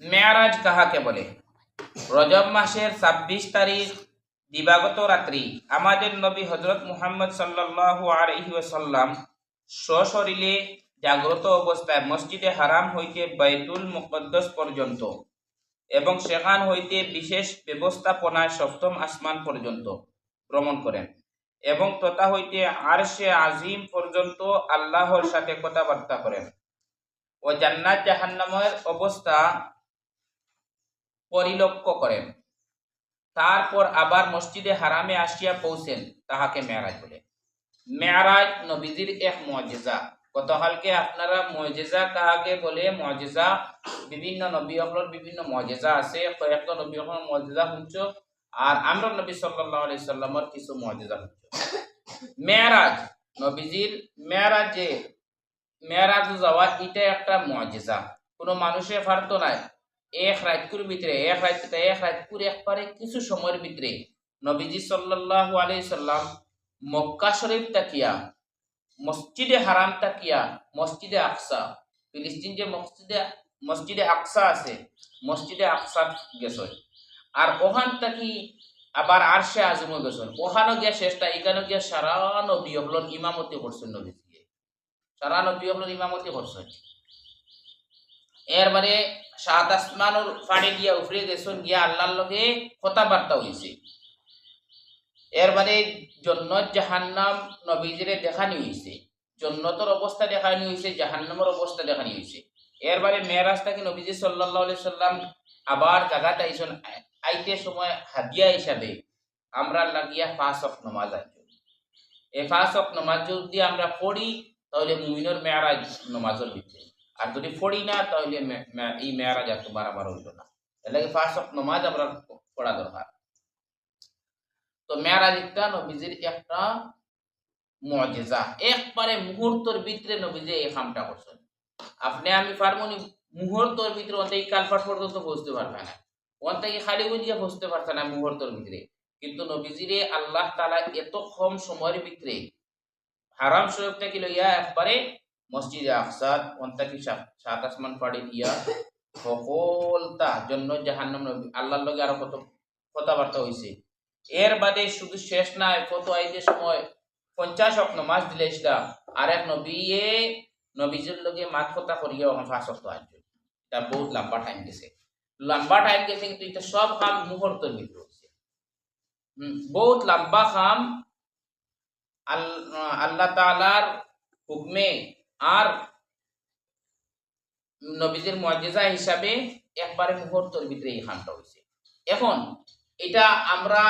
মেয়ারাজ কাহাকে বলে? রজব মাসের ২৬ তারিখ দিবাগত রাত্রি আমাদের নবী হযরত মুহাম্মদ সাল্লাল্লাহু আলাইহি ওয়াসাল্লাম সশরীরে জাগ্রত অবস্থায় মসজিদে হারাম হইতে বাইতুল মুকদ্দাস পর্যন্ত এবং সেখান হইতে বিশেষ ব্যবস্থাপনায় সপ্তম আসমান পর্যন্ত ভ্রমণ করেন এবং তথা হইতে আরশে আজিম পর্যন্ত আল্লাহর সাথে কথাবার্তা করেন ও জান্নাত জাহান্নামের অবস্থা পরিলক্ষ্য করেন। তারপর আবার মসজিদে হারামে আসিয়া পৌঁছেন, তাহাকে মেয়ারাজ বলে। মেয়ারাজ নবীজির এক মুজিজা। গতকালকে আপনারা মুজিজা কাহাকে বলে, মুজিজা বিভিন্ন নবী হকলের বিভিন্ন মুজিজা আছে, কয়েকটা নবী হকলের মুজিজা শুনছ, আর আমরা নবী সাল্লাল্লাহু আলাইহি সাল্লামের কিছু মুজিজা শুনছ। মেয়ারাজ নবীজির মেয়ারাজ যাওয়া এটা একটা মুজিজা। কোনো মানুষের পারতো না এক রাতকুর ভিতরে এক রাতকুর একবারে কিছু সময়ের ভিতরে নবীজি সাল্লাল্লাহু আলাইহি সাল্লাম মক্কা শরীফ তাকিয়া মসজিদে হারাম তাকিয়া মসজিদে আকসা, ফিলিস্তিন যে মসজিদে আকসা আছে, মসজিদে আকসা গেছেন, আর ওখান থাকি আবার আরশে আজমে গেছেন। ওখানে গিয়া শেষটা এখানে গিয়া সারা নবী হকলর ইমামতি করছেন। নবীজি সারা নবী হকলর ইমামতি করছেন। এরবারে সাত আসমানের ফাড়ে গিয়া উফরে গেছেন, গিয়া আল্লাহর লগে কথাবার্তা হইছে। এরবারে জন্নত জাহান্নাম নবীজিরে দেখানি হইছে, জন্নতর অবস্থা দেখানি হইছে, জাহান্নামের অবস্থা দেখানি হইছে। এরবারে মেরাজ থেকে নবীজি সাল্লাল্লাহু আলাইহি সাল্লাম আবার জায়গাটা আইছেন, আইতে সময় হাদিয়া হিসাবে আমরা লাগিয়া ৫ ওয়াক্ত নামাজ আইছো। এই ৫ ওয়াক্ত নামাজ যদি আমরা পড়ি তাহলে মুমিনের মেরাজ নামাজের ভিতরে, আর যদি পড়ি না তাহলে এই মেয়ারাজ আর তোমার আমার হইল না। এর লাগে ৫ ওয়াক্ত নামাজ আমরা পড়া দরকার। তো মেয়ারাজ একটা নবীজির একটা মুজিজা, একবারে মুহূর্তের ভিতরে নবীজি এই কামটা করছেন। আপনি আমি পারবনি মুহূর্তের ভিতরে অন্তত কালফাট পর্যন্ত পৌঁছতে পারবে না, অন্তত খালি বুঝিয়ে পৌঁছতে পারছে না মুহূর্তের ভিতরে, কিন্তু নবীজিরে আল্লাহ তাআলা এত কম সময়ের ভিতরে হারাম শরীফ থেকে লইয়া একবারে মসজিদে আকসা অন্তাকি ৭ আসমান পাড়ি দিয়া সকলটা জন্য জাহান্নাম আল্লাহর লগে আরো কত কথাবার্তা হইছে। এর বাদে শুধু শেষ নাই, কত আইদের সময় ৫০ ওয়াক্ত নামাজ দিলে সেটা আর এক নবীজির লগে মাত কথা করিয়া ৫ ওয়াক্ত আসবে। এটা বহুত লম্বা টাইম গেছে, কিন্তু এটা সব কাম মুহূর্তের ভিতরে হচ্ছে। বহুত লম্বা কাম আল্লাহ তাআলার হুকমে আর নবীজির মুজিজা হিসাবে একবারে মুহূর্তের ভিতরে এই খানটা হয়েছে। এখন এটা আমরা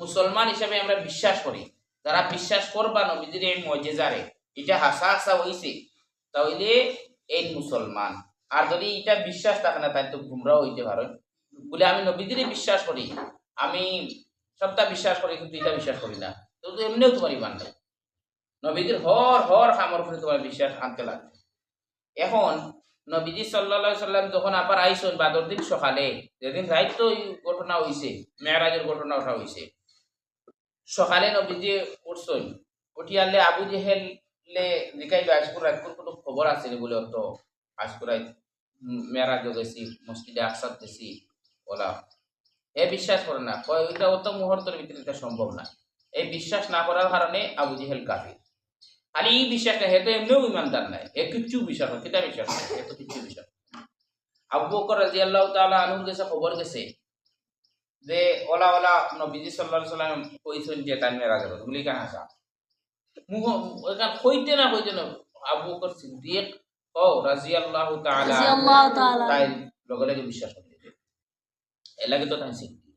মুসলমান হিসাবে আমরা বিশ্বাস করি, যারা বিশ্বাস করবা নবীজির এই মুজিজারে এটা হাসা হাসা হয়েছে তাহলে এই মুসলমান। আর যদি এটা বিশ্বাস থাকে না তাই তো গুমরাহ হইতে পারেন বলে আমি নবীজিরে বিশ্বাস করি, আমি সবটা বিশ্বাস করি কিন্তু এটা বিশ্বাস করি না, তো এমনিও তোমার ইমান নাই। নবীজির হর খামর করে তোমার বিশ্বাস আনতে লাগবে। এখন নবীজি সাল্লাল্লাহু আলাইহি সাল্লাম যখন আবার আইসন বাদর দিন সকালে, যেদিন রাত তো ঘটনা হইছে, মেরাজের ঘটনা ওঠা হইছে, সকালে নবীজি উঠছেন, উঠিয়ালে আবু জেহেলে জিকাইবা আজকুর রাতকুর কোনো খবর আছে বলে তো আজকুরাই মেরাজ গেছি মসজিদে আকসাদ গেছি ওলা এ বিশ্বাস করে না, ওইটা অত মুহূর্তের ভিতরে এটা সম্ভব না। এই বিশ্বাস না করার কারণে আবু জেহেল কাফির। খালি এই বিশ্বাসটা হেতো এমনিও ইমানদার নাই, এ কিচ্ছু বিশ্বাস হয় কিতা বিশ্বাস নাই, এ তো কিচ্ছু বিশ্বাস। আবু বকর রাদিয়াল্লাহু তাআলা আনহুর কাছে খবর গেছে যে ওলা নবীজি সাল্লাল্লাহু আলাইহি সাল্লাম কইছেন যে তাই মেরাজ হবে বলি কেন আসা মুহ ওখান কইতে না আবু বকর সিদ্দিক ও রাদিয়াল্লাহু তাআলা তাই লগে লগে বিশ্বাস করতে, এর লাগে তো তাই সিদ্ধি।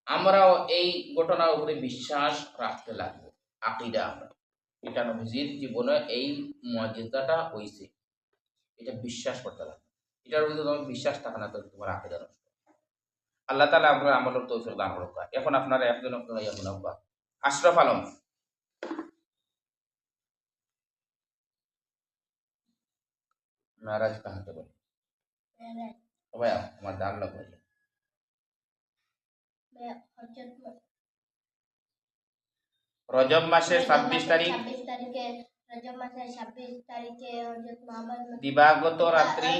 আমরাও এই ঘটনার উপরে বিশ্বাস রাখতে লাগবো, আকীদা আমরা এটা নবীজির জীবনে এই মুজিজাটা হইছে এটা বিশ্বাস করতে লাগবে। এটার মধ্যে তোমার বিশ্বাস থাকে না তো তোমার আকীদা নষ্ট। আল্লাহ তাআলা আমরা আমলের তৌফিক দান করুক। এখন আপনারা একজন আশরাফ আলম মেরাজ কাহাকে বলে? সবাই আমার দান লোক রজব মাসের ২৬ তারিখ দিবাগত রাত্রি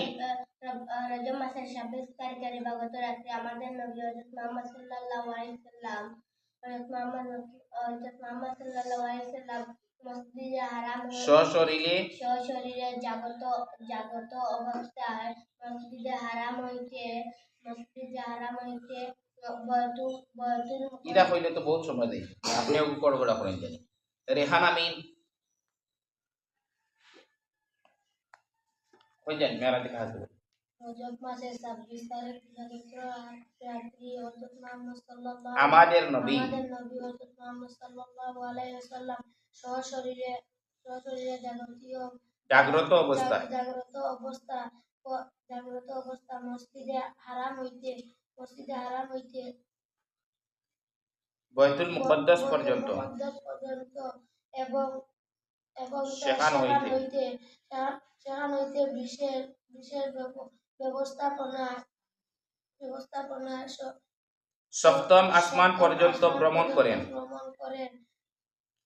রজব মাসের 26 তারিখের দিবাগত রাত্রে আমাদের নবী হযরত মুহাম্মদ সাল্লাল্লাহু আলাইহি সাল্লাম মসজিদে হারাম সশরীরে জাগত অবস্থায় মসজিদে হারাম হইতে ইটা কইলে তো বহুত সময় দেয় আপনিও গড়গড়া করেন জানি রেহান আমিন কই জানি মেরাজ কাজ করে রজব মাসের 26 তারিখ রাত্রি হযরত মুহাম্মদ সাল্লাল্লাহু আমাদের নবী হযরত মুহাম্মদ সাল্লাল্লাহু আলাইহি ওয়াসাল্লাম সশরীরে জাগ্রত অবস্থা মসজিদে হারাম হইতে বাইতুল মুকদ্দাস পর্যন্ত এবং সেখান হইতে বিশেষ ব্যবস্থাপনা সপ্তম আসমান পর্যন্ত ভ্রমণ করেন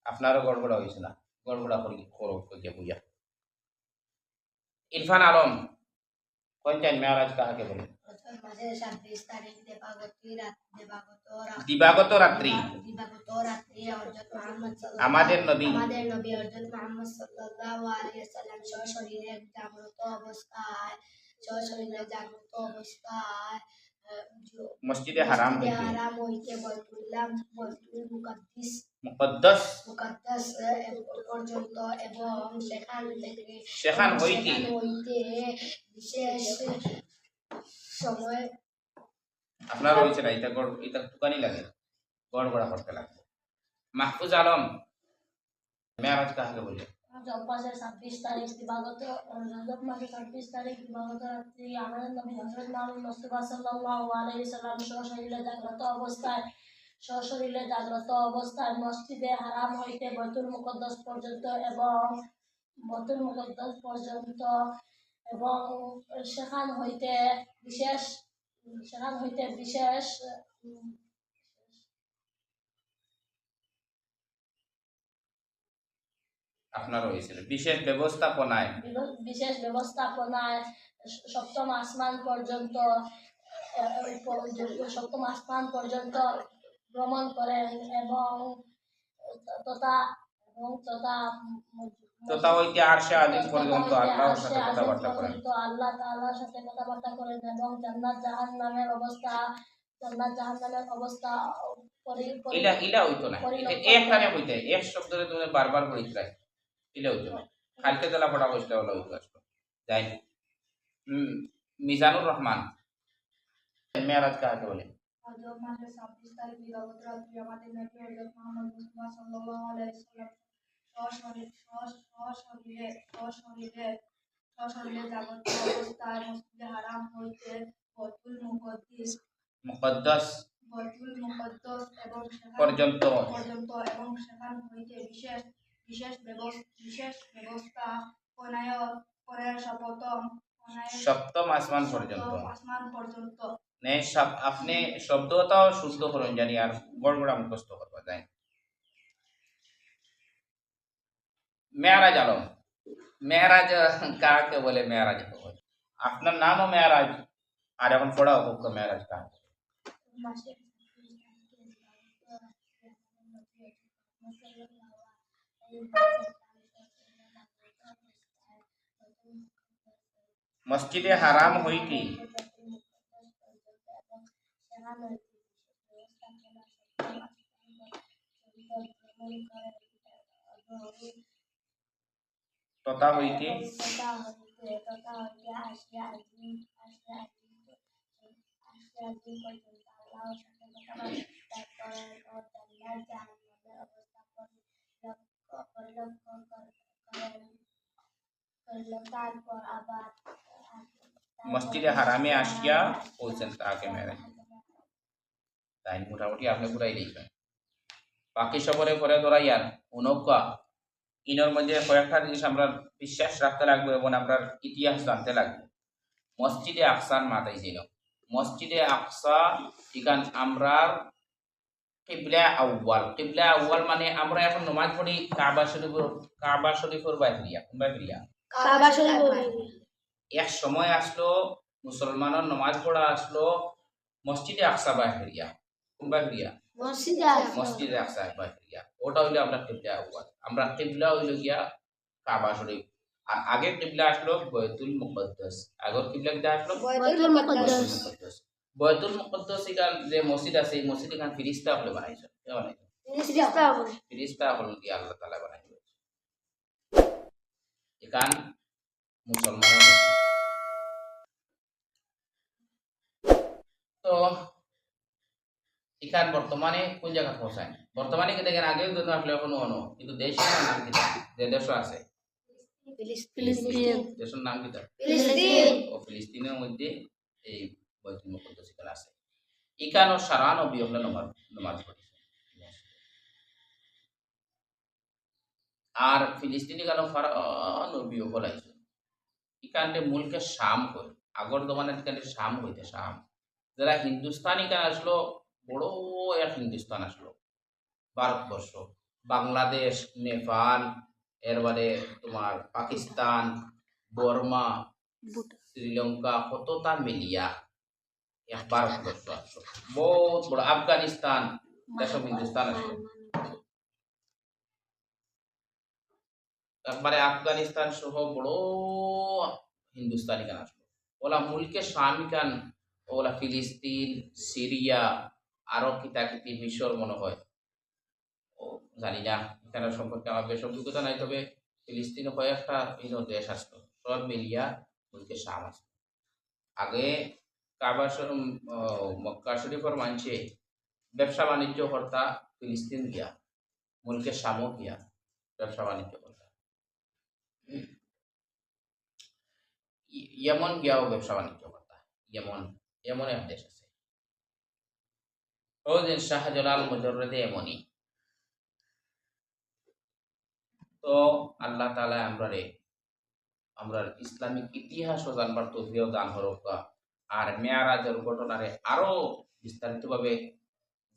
আপনারও গড়গড়া হয়েছে না গড়গড়া করো বুঝা ইরফান আলম কইতেন মেরাজ কাহাকে বলে দিবাগত রাত্রি আমাদের নবী হযরত মুহাম্মদ সাল্লাল্লাহু আলাইহি ওয়াসাল্লাম সশরীরে জাগ্রত অবস্থায় মসজিদে হারাম হইতে বাইতুল মুকদ্দাস পর্যন্ত এবং সেখান হইতে বিশেষ সময় আপনার হয়েছে না এটা দোকানই লাগে গড়গড়া করতে লাগবে মাহফুজ আলম মেরাজ কাহাকে বলে রজব মাসের 26 তারিখ দিবাগত রাত্রি আমাদের নবী হযরত মুহাম্মদ মুস্তাফা সাল্লাল্লাহু আলাইহি ওয়াসাল্লাম সশরীরে জাগ্রত অবস্থায় মসজিদে হারাম হইতে বাইতুল মুকদ্দাস পর্যন্ত এবং সেখান হইতে বিশেষ আপনার হয়েছিল বিশেষ ব্যবস্থাপনায় সপ্তম আসমান পর্যন্ত ভ্রমণ করেন এবং তথা হইতে আরশে আজিম পর্যন্ত আল্লাহর সাথে আল্লাহর সাথে কথাবার্তা করেন এবং জান্নাত জাহান্নামের অবস্থা ইলা হইতো না একটানে হইতে এক শব্দরে তুমি বারবার বলিতে ইলা হইতো না কালকে জেলা পড়া কইতে হলো হইতো আসলে যাই মিজানুর রহমান মেরাজ কাকে বলে রজব মাসের 26 তারিখ দিবাগত রাত্রি আমাদের নবী হযরত মুহাম্মদ মুস্তাফা সাল্লাল্লাহু আলাইহি ওয়াসাল্লাম সশরীরে জাগ্রত অবস্থায় মসজিদে হারাম হইতে বাইতুল মুকদ্দাস পর্যন্ত এবং সেখান হইতে বিশেষ ব্যবস্থা সপ্তম আসমান পর্যন্ত আপনি শব্দটাও শুদ্ধ করুন জানি আর গড়গড়া মুখস্থ করবা যাই মেরাজ আলম মেরাজ কাকে বলে মেরাজ আপনার নামও মেরাজ আর এখন পড়াও মেরাজ কাকে মসজিদে হারাম হইতে তথা হইতে মসজিদে হারামে আসিয়া পৌঁছেন তাকে মেরাজ তাই মোটামুটি আপনি পুরাই লিখবেন বাকি সবরে পরে ধরাইয়ার উনকা ইনর মধ্যে কয়েকটা জিনিস আমরা বিশ্বাস রাখতে লাগবে এবং আমরা ইতিহাস জানতে লাগবে মসজিদে আকসার মাথায় ছিল মসজিদে আকসা এখান আমরা কিবলা আউয়াল মানে আমরা এখন নামাজ পড়ি কাবা শরীফের বাইরিয়া এক সময় আসলো মুসলমানের নমাজ পড়া আসলো মসজিদে আকসা বাহিরিয়া কোন বাহিরিয়া মসজিদে আকসা বাহিরিয়া ওটা হইলো আমরা কিবলা আউয়াল আমরা কিবলা হইলো গিয়া কাবা শরীফ আর আগের কিবলা আসলো বাইতুল মুকদ্দাস আগের কিবলা কিটা আসলো বাইতুল মুকদ্দাস বাইতুল মুকদ্দাস এখান যে মসজিদ আছে এই মসজিদ এখান ফিরিস্তা হলে বানাইছে কে বানাইছে ফিরিস্তা হল গিয়া আল্লাহ তাআলা বানাইছে এখান মুসলমানের মসজিদ তো এখান বর্তমানে কোন জায়গা পৌঁছায় বর্তমানে কি দেখেন আগেও কিন্তু আসলে এখনো অনো কিন্তু দেশের নাম কি যে দেশ আছে দেশের নাম কি ও ফিলিস্তিনের মধ্যে এই বাইতুল মুকদ্দাস এখানে আছে এখানে সারা নবী হলে নামাজ পড়েছে আর ফিলিস্তিনি কেন সারা নবী হলে এখানে মুলকে শাম হয় আগর জমানে এখানে শাম হইতে শাম যারা হিন্দুস্তানি কেন আসলো বড় এক হিন্দুস্তান আসলো ভারতবর্ষ বাংলাদেশ নেপাল এরবারে তোমার পাকিস্তান বর্মা শ্রীলঙ্কা কতটা মিলিয়া এক ভারতবর্ষ আসলো বহুত বড় আফগানিস্তান দেশম হিন্দুস্তান আসলো একবারে আফগানিস্তান সহ বড় হিন্দুস্তানি গান আসলো ওলা মুলকে স্বামী গান ওলা ফিলিস্তিন সিরিয়া আরো কিতাকিতি মিশর মনে হয় ও জানি না এখানে সম্পর্কে আমার বেশ অভিজ্ঞতা নাই তবে ফিলিস্তিন কয়েকটা দেশ আসতো সব মিলিয়া মুলকে শাম আসতো আগে কাবা মক্কা শরীফের মানছে ব্যবসা বাণিজ্য কর্তা ফিলিস্তিন গিয়া মুলকে শামও গিয়া ব্যবসা বাণিজ্য কর্তা ইয়েমন গিয়াও ব্যবসা বাণিজ্য কর্তা ইয়েমন এক দেশ আছে ও দিন শাহজালাল মুজররদে এমনই তো আল্লাহ তাআলা আমরা ইসলামিক ইতিহাস ও জানবার তৌফিক দান করুক আর মেয়ারাজের ঘটনারে আরো বিস্তারিতভাবে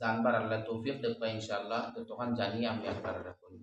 জানবার আল্লাহ তৌফিক দেব ইনশাআল্লাহ তো তখন জানিয়ে আমি আপনারা করি